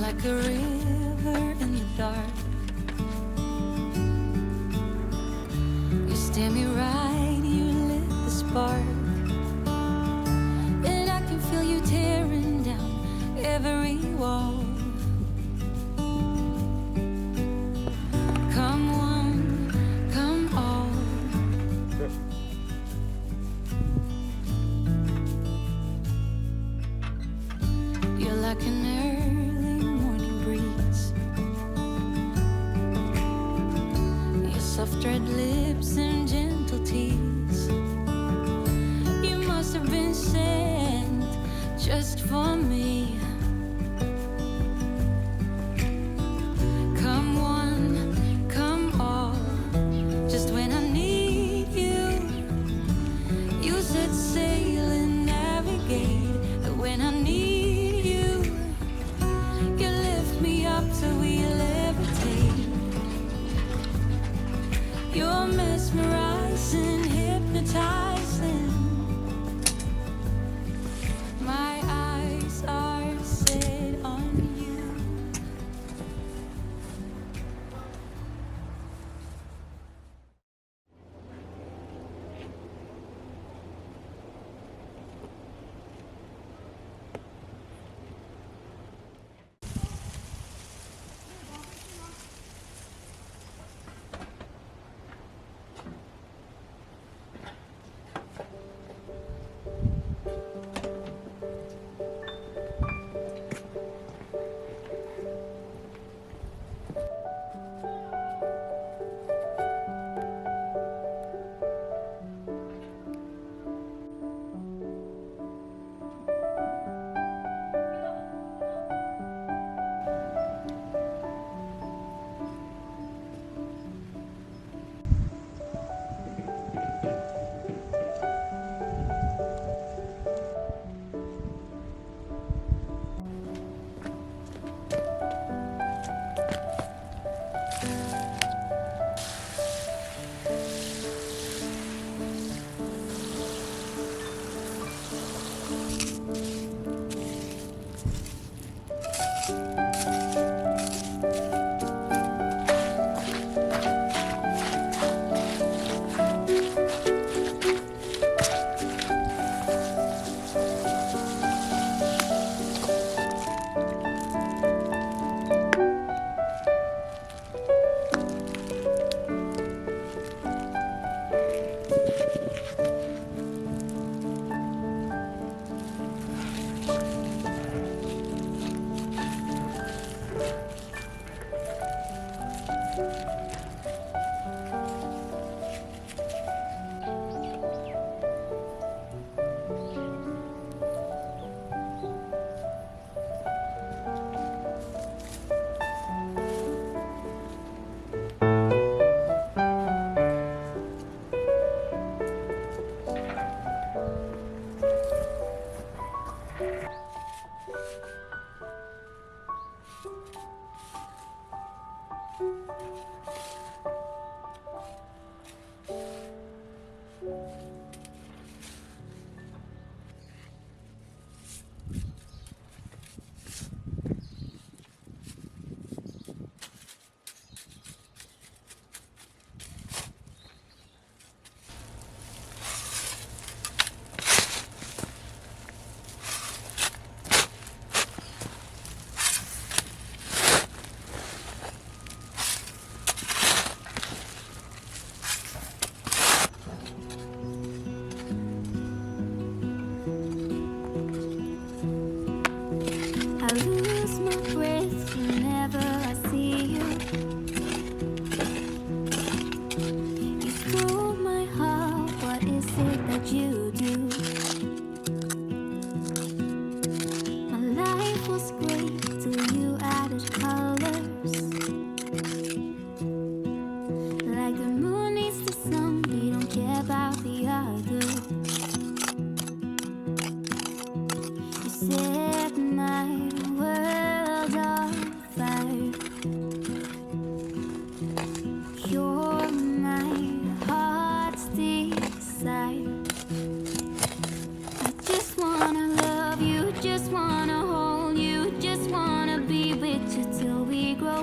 Like a river in the dark, you stare me right, you lit the spark, and I can feel you tearing down every wall. Come one, come all. You're like an early morning breeze, your soft red lips and gentle tease. You must have been sent just for me. Come one, come all. Just when I need you, you set sail and navigate. But when I need you, you lift me up till we levitate. You're mesmerizing, hypnotizing. My eyes are set on you.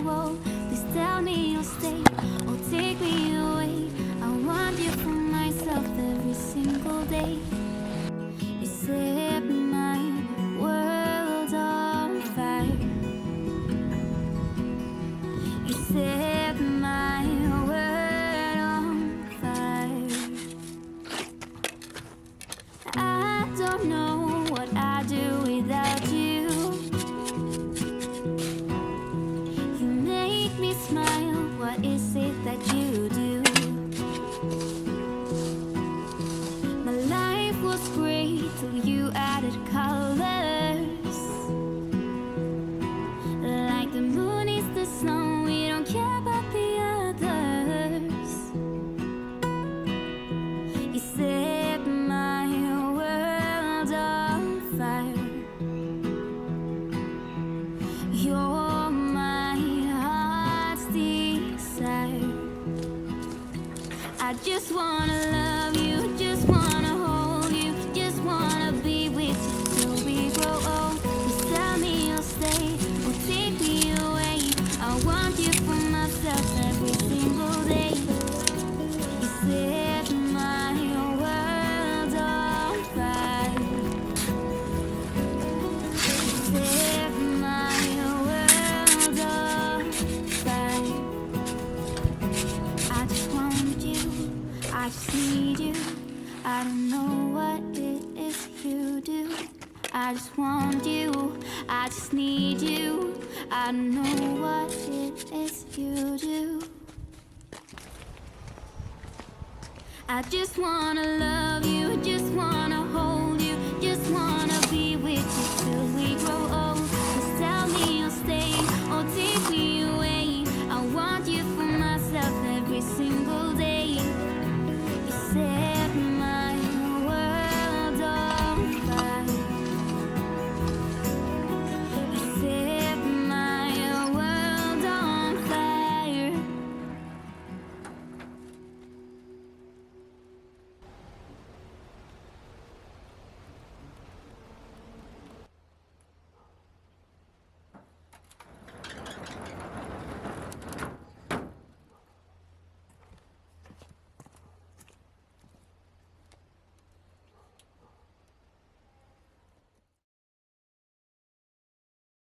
grow old. Please tell me you'll stay or take me away. I want you for myself every single day. You set my world on fire. You set my world on fire. I don't know what I'd do without you. You make me smile. What is it that you do? My life was great till you added colors. Like the moon is the sun, we don't care about the others. You set my world on fire. You're my heart's desire. I just wanna love you, just wanna hold you, just wanna be with you till we grow old. Please tell me you'll stay or take me away. I want you for myself every single day. You set my world on fire. You set my world on fire. I just want you, I just need you. I don't know what it is you do. I just want you, I just need you. I don't know what it is you do. I just wanna love you, just wanna hold you, just wanna be with you till we grow old.